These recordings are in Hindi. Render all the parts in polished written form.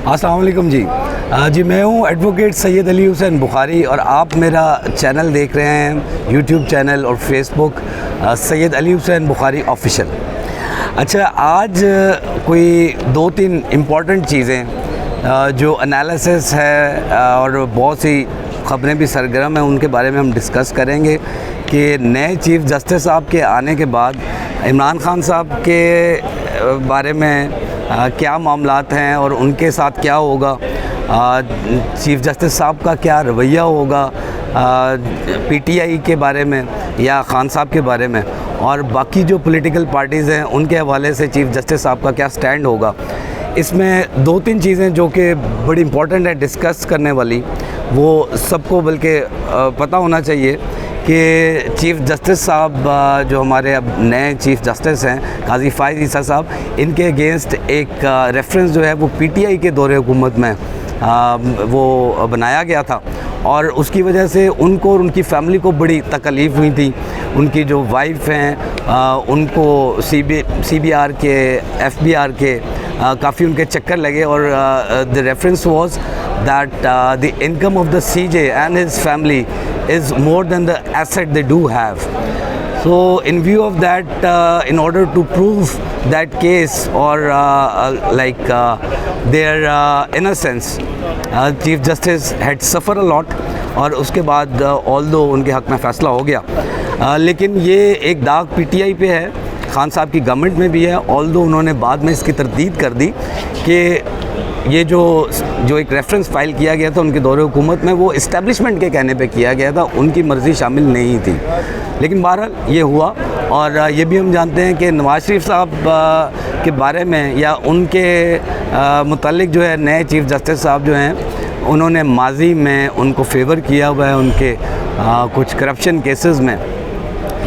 अस्सलाम वालेकुम जी। जी मैं हूँ एडवोकेट सैयद अली हुसैन बुखारी और आप मेरा चैनल देख रहे हैं, यूट्यूब चैनल और फेसबुक सैयद अली हुसैन बुखारी ऑफिशियल। अच्छा, आज कोई 2-3 इम्पॉर्टेंट चीज़ें जो एनालिसिस है और बहुत सी ख़बरें भी सरगर्म हैं, उनके बारे में हम डिस्कस करेंगे कि नए चीफ़ जस्टिस साहब के आने के बाद इमरान खान साहब के बारे में क्या मामलात हैं और उनके साथ क्या होगा, चीफ़ जस्टिस साहब का क्या रवैया होगा पीटीआई के बारे में या खान साहब के बारे में, और बाकी जो पॉलिटिकल पार्टीज़ हैं उनके हवाले से चीफ़ जस्टिस साहब का क्या स्टैंड होगा। इसमें 2-3 चीज़ें जो कि बड़ी इम्पॉर्टेंट है डिस्कस करने वाली, वो सबको बल्कि पता होना चाहिए कि चीफ़ जस्टिस साहब जो हमारे अब नए चीफ़ जस्टिस हैं काजी फाइज़ ईसा साहब, इनके अगेंस्ट एक रेफरेंस जो है वो पीटीआई के दौरे हुकूमत में वो बनाया गया था और उसकी वजह से उनको और उनकी फ़ैमिली को बड़ी तकलीफ़ हुई थी। उनकी जो वाइफ हैं उनको सीबीआर के एफबीआर के काफ़ी उनके चक्कर लगे और the reference was that the income of the CJ and his family is more than the asset they do have. So in view of that, in order to prove that case or their innocence, Chief Justice had suffered a lot और उसके बाद although उनके हक़ में फ़ैसला हो गया, लेकिन ये एक दाग पीटीआई पे है, खान साहब की गवर्नमेंट में भी है। although उन्होंने बाद में इसकी तरदीद कर दी कि ये जो एक रेफरेंस फ़ाइल किया गया था उनके दौरे हुकूमत में, वो इस्टेब्लिशमेंट के कहने पे किया गया था, उनकी मर्ज़ी शामिल नहीं थी। लेकिन बहरहाल ये हुआ और ये भी हम जानते हैं कि नवाज़ शरीफ साहब के बारे में या उनके मुतालिक जो है नए चीफ़ जस्टिस साहब जो हैं, उन्होंने माजी में उनको फेवर किया हुआ है उनके कुछ करप्शन केसेस में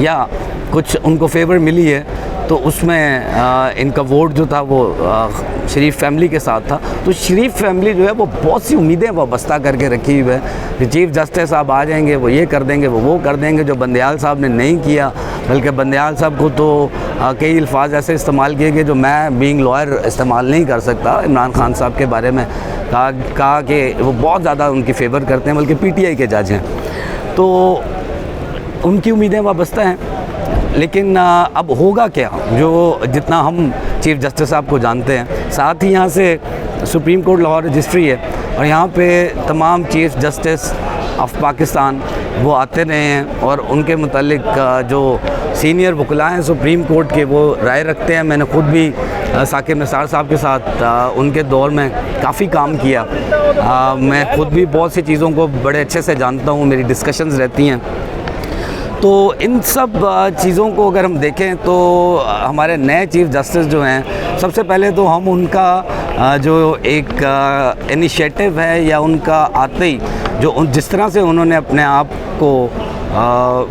या कुछ उनको फेवर मिली है, तो उसमें इनका वोट जो था वो शरीफ फैमिली के साथ था। तो शरीफ फैमिली जो है वो बहुत सी उम्मीदें वाबस्ता करके रखी हुई है कि चीफ़ जस्टिस साहब आ जाएंगे, वो ये कर देंगे, वो कर देंगे, जो बंदयाल साहब ने नहीं किया। बल्कि बंदयाल साहब को तो कई अल्फाज ऐसे इस्तेमाल किए गए जो मैं बीइंग लॉयर इस्तेमाल नहीं कर सकता। इमरान खान साहब के बारे में कहा कि वो बहुत ज़्यादा उनकी फेवर करते हैं, बल्कि पीटीआई के जज हैं, तो उनकी उम्मीदें वाबस्ता हैं। लेकिन अब होगा क्या, जो जितना हम चीफ़ जस्टिस साहब को जानते हैं, साथ ही यहाँ से सुप्रीम कोर्ट लाहौर रजिस्ट्री है और यहाँ पे तमाम चीफ़ जस्टिस ऑफ पाकिस्तान वो आते रहे हैं और उनके मुतालिक जो सीनियर वकला हैं सुप्रीम कोर्ट के, वो राय रखते हैं। मैंने ख़ुद भी साकिब निसार साहब के साथ उनके दौर में काफ़ी काम किया। मैं ख़ुद भी बहुत सी चीज़ों को बड़े अच्छे से जानता हूँ, मेरी डिस्कशंस रहती हैं। तो इन सब चीज़ों को अगर हम देखें तो हमारे नए चीफ़ जस्टिस जो हैं, सबसे पहले तो हम उनका जो एक इनिशिएटिव है या उनका आते ही जो जिस तरह से उन्होंने अपने आप को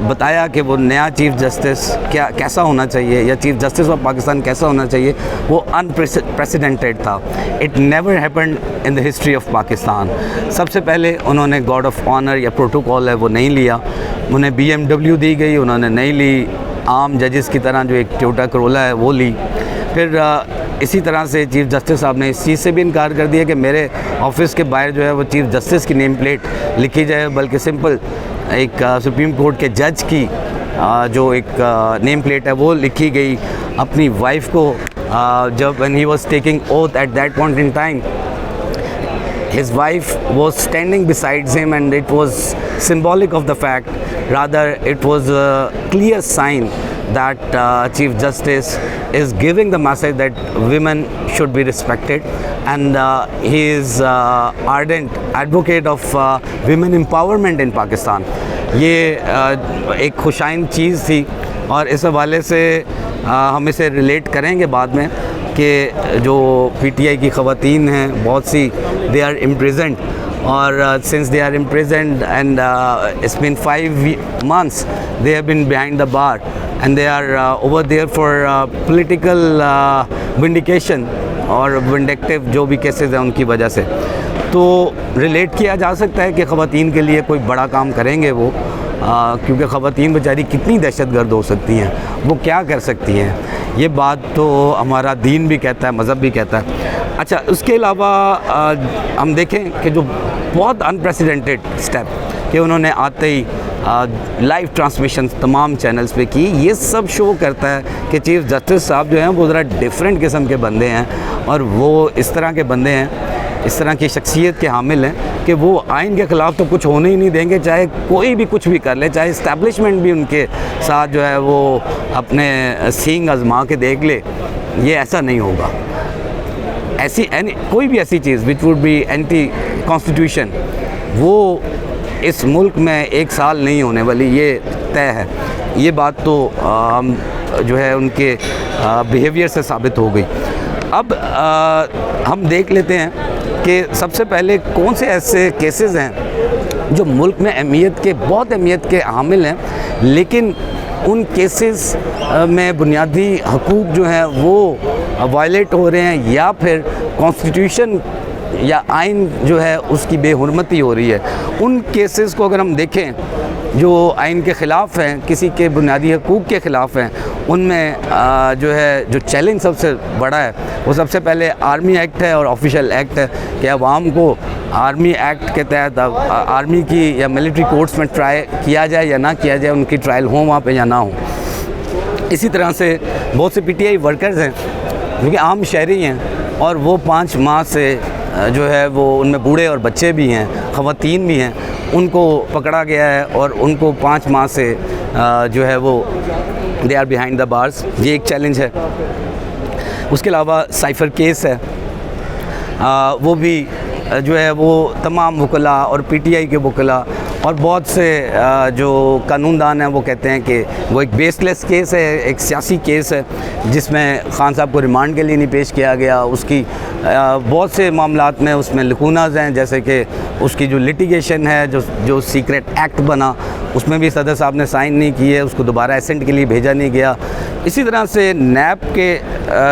बताया कि वो नया चीफ़ जस्टिस कैसा होना चाहिए या चीफ़ जस्टिस ऑफ पाकिस्तान कैसा होना चाहिए, वो अनप्रेसिडेंटेड था। It never happened in the history of Pakistan. सबसे पहले उन्होंने गॉर्ड ऑफ ऑनर या प्रोटोकॉल है वो नहीं लिया, उन्हें BMW दी गई, उन्होंने नहीं ली। आम जजेस की तरह जो एक टोयोटा करोला है वो ली। फिर इसी तरह से चीफ़ जस्टिस साहब ने इस चीज़ से भी इनकार कर दिया कि मेरे ऑफिस के बाहर जो है वो चीफ़ जस्टिस की नेम प्लेट लिखी जाए, बल्कि सिंपल एक सुप्रीम कोर्ट के जज की जो एक नेम प्लेट है वो लिखी गई। अपनी वाइफ को जब when he was taking oath at that point in time, his wife was standing beside him and it was symbolic of the fact, rather it was a clear sign that Chief Justice is giving the message that women should be respected and he is ardent advocate of women empowerment in Pakistan. ये एक खुशाइन चीज़ थी और इस हवाले से हम इसे रिलेट करेंगे बाद में कि जो पीटीआई की ख़वातीन हैं बहुत सी दे आर इम्प्रिजेंट और since they are imprisoned and it's been 5 months they have been behind the bar and they are over there for political vindication और विंडेक्टिव जो भी केसेस हैं उनकी वजह से। तो रिलेट किया जा सकता है कि ख़वातीन के लिए कोई बड़ा काम करेंगे वो, क्योंकि ख़वातीन बेचारी कितनी दहशतगर्द हो सकती हैं, वो क्या कर सकती हैं, ये बात तो हमारा दीन भी कहता है, मज़हब भी कहता है। अच्छा, उसके अलावा हम देखें कि जो बहुत अनप्रेसिडेंटेड स्टेप कि उन्होंने आते ही लाइव ट्रांसमिशन तमाम चैनल्स पे की, ये सब शो करता है कि चीफ़ जस्टिस साहब जो हैं वो ज़रा डिफरेंट किस्म के बंदे हैं और वो इस तरह के बंदे हैं, इस तरह की शख्सियत के हामिल हैं कि वो आइन के ख़िलाफ़ तो कुछ होने ही नहीं देंगे, चाहे कोई भी कुछ भी कर ले, चाहे इस्टेब्लिशमेंट भी उनके साथ जो है वो अपने सींग आजमा के देख ले, ये ऐसा नहीं होगा। ऐसी कोई भी ऐसी चीज़ which would be anti constitution वो इस मुल्क में एक साल नहीं होने वाली, ये तय है। ये बात तो जो है उनके बिहेवियर से साबित हो गई। अब हम देख लेते हैं कि सबसे पहले कौन से ऐसे केसेस हैं जो मुल्क में बहुत अहमियत के हामिल हैं, लेकिन उन केसेस में बुनियादी हकूक़ जो हैं वो वायलेट हो रहे हैं या फिर कॉन्स्टिट्यूशन या आइन जो है उसकी बेहुरमती हो रही है। उन केसेस को अगर हम देखें जो आइन के ख़िलाफ़ हैं, किसी के बुनियादी हकूक़ के ख़िलाफ़ हैं, उनमें जो है जो चैलेंज सबसे बड़ा है वो सबसे पहले आर्मी एक्ट है और ऑफिशियल एक्ट है कि अवाम को आर्मी एक्ट के तहत आर्मी की या मिलिट्री कोर्ट्स में ट्राई किया जाए या ना किया जाए, उनकी ट्रायल हो वहाँ पे या ना हो। इसी तरह से बहुत से पीटीआई वर्कर्स हैं जो कि आम शहरी हैं और वो 5 माह से जो है वो उनमें बूढ़े और बच्चे भी हैं, ख़वातीन भी हैं, उनको पकड़ा गया है और उनको 5 माह से जो है वो they are behind the bars. ये एक चैलेंज है। उसके अलावा साइफ़र केस है, वो भी जो है वो तमाम वकला और पीटीआई के वकला और बहुत से जो कानूनदान हैं वो कहते हैं कि वो एक बेसलेस केस है, एक सियासी केस है जिसमें ख़ान साहब को रिमांड के लिए नहीं पेश किया गया। उसकी बहुत से मामलात में उसमें लकूनाज हैं, जैसे कि उसकी जो लिटिगेशन है, जो सीक्रेट एक्ट बना उसमें भी सदर साहब ने साइन नहीं किए, उसको दोबारा एसेंट के लिए भेजा नहीं गया। इसी तरह से नैब के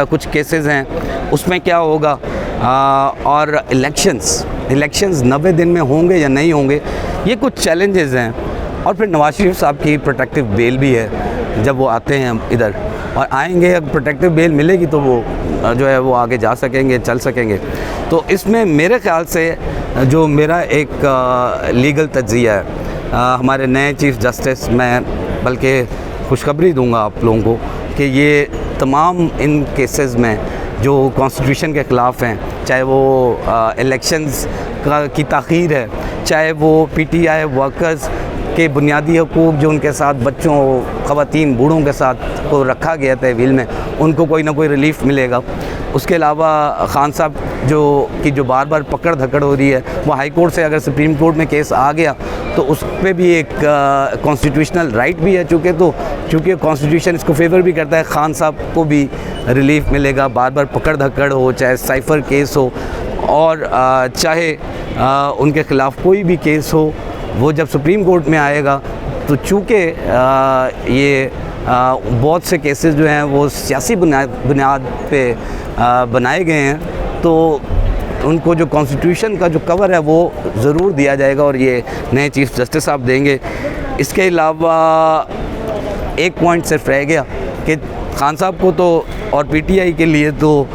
कुछ केसेस हैं, उसमें क्या होगा और इलेक्शंस 90 दिन में होंगे या नहीं होंगे, ये कुछ चैलेंजेस हैं। और फिर नवाज शरीफ साहब की प्रोटेक्टिव बेल भी है, जब वो आते हैं इधर और आएंगे, अगर प्रोटेक्टिव बेल मिलेगी तो वो जो है वो आगे जा सकेंगे, चल सकेंगे। तो इसमें मेरे ख़्याल से जो मेरा एक लीगल तज्ज़िया है, हमारे नए चीफ़ जस्टिस, मैं बल्कि खुशखबरी दूंगा आप लोगों को कि ये तमाम इन केसेस में जो कॉन्स्टिट्यूशन के ख़िलाफ़ हैं, चाहे वो इलेक्शंस की ताख़ीर है, चाहे वो पीटीआई वर्कर्स के बुनियादी हकूक़ जो उनके साथ बच्चों, ख़वातीन, बूढ़ों के साथ को रखा गया तहवील में, उनको कोई ना कोई रिलीफ़ मिलेगा। उसके अलावा ख़ान साहब जो बार बार पकड़ धकड़ हो रही है, वो हाई कोर्ट से अगर सुप्रीम कोर्ट में केस आ गया तो उस पर भी एक कॉन्स्टिट्यूशनल राइट भी है, चूँकि कॉन्स्टिट्यूशन इसको फेवर भी करता है, ख़ान साहब को भी रिलीफ़ मिलेगा। बार बार पकड़ धकड़ हो, चाहे साइफ़र केस हो और चाहे उनके ख़िलाफ़ कोई भी केस हो, वो जब सुप्रीम कोर्ट में आएगा तो चूँकि ये बहुत से केसेस जो हैं वो सियासी बुनियाद पे बनाए गए हैं, तो उनको जो कॉन्स्टिट्यूशन का जो कवर है वो ज़रूर दिया जाएगा और ये नए चीफ़ जस्टिस साहब देंगे। इसके अलावा एक पॉइंट सिर्फ रह गया कि ख़ान साहब को तो और पीटीआई के लिए तो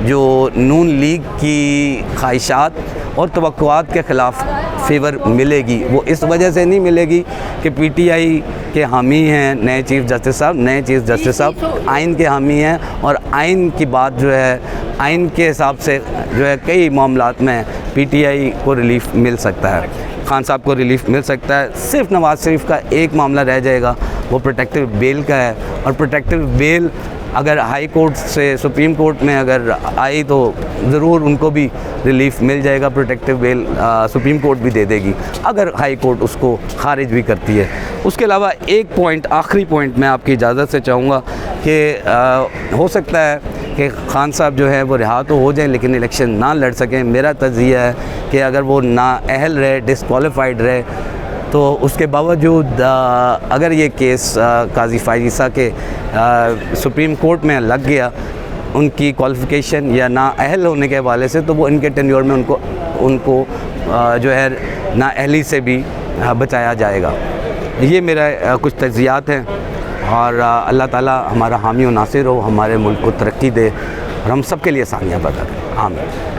जो नून लीग की ख्वाहिशात और तवक्कुआत के ख़िलाफ़ फेवर मिलेगी, वो इस वजह से नहीं मिलेगी कि पीटीआई के हामी हैं नए चीफ़ जस्टिस साहब। नए चीफ़ जस्टिस साहब आइन के हामी हैं और आइन की बात जो है, आइन के हिसाब से जो है कई मामलात में पीटीआई को रिलीफ़ मिल सकता है, ख़ान साहब को रिलीफ़ मिल सकता है। सिर्फ नवाज़ शरीफ का एक मामला रह जाएगा, वो प्रोटेक्टिव बेल का है, और प्रोटेक्टिव बेल अगर हाई कोर्ट से सुप्रीम कोर्ट में अगर आई तो ज़रूर उनको भी रिलीफ़ मिल जाएगा। प्रोटेक्टिव बेल सुप्रीम कोर्ट भी दे देगी अगर हाई कोर्ट उसको खारिज भी करती है। उसके अलावा एक पॉइंट, आखिरी पॉइंट मैं आपकी इजाज़त से चाहूँगा कि हो सकता है कि ख़ान साहब जो है वो रिहा तो हो जाए लेकिन इलेक्शन ना लड़ सकें। मेरा तज़िया है कि अगर वो नाअहल रहे, डिसक्वालीफाइड रहे, तो उसके बावजूद अगर ये केस काजी फ़ाइज़ ईसा के सुप्रीम कोर्ट में लग गया उनकी क्वालिफ़िकेशन या नाअहल होने के हवाले से, तो वो इनके टेन्योर में उनको जो है नाअहली से भी बचाया जाएगा। ये मेरा कुछ तज़ियात हैं और अल्लाह ताला हमारा हामी और नासिर हो, हमारे मुल्क को तरक्की दे और हम सब के लिए आसानियाँ पैदा करें। आमीन।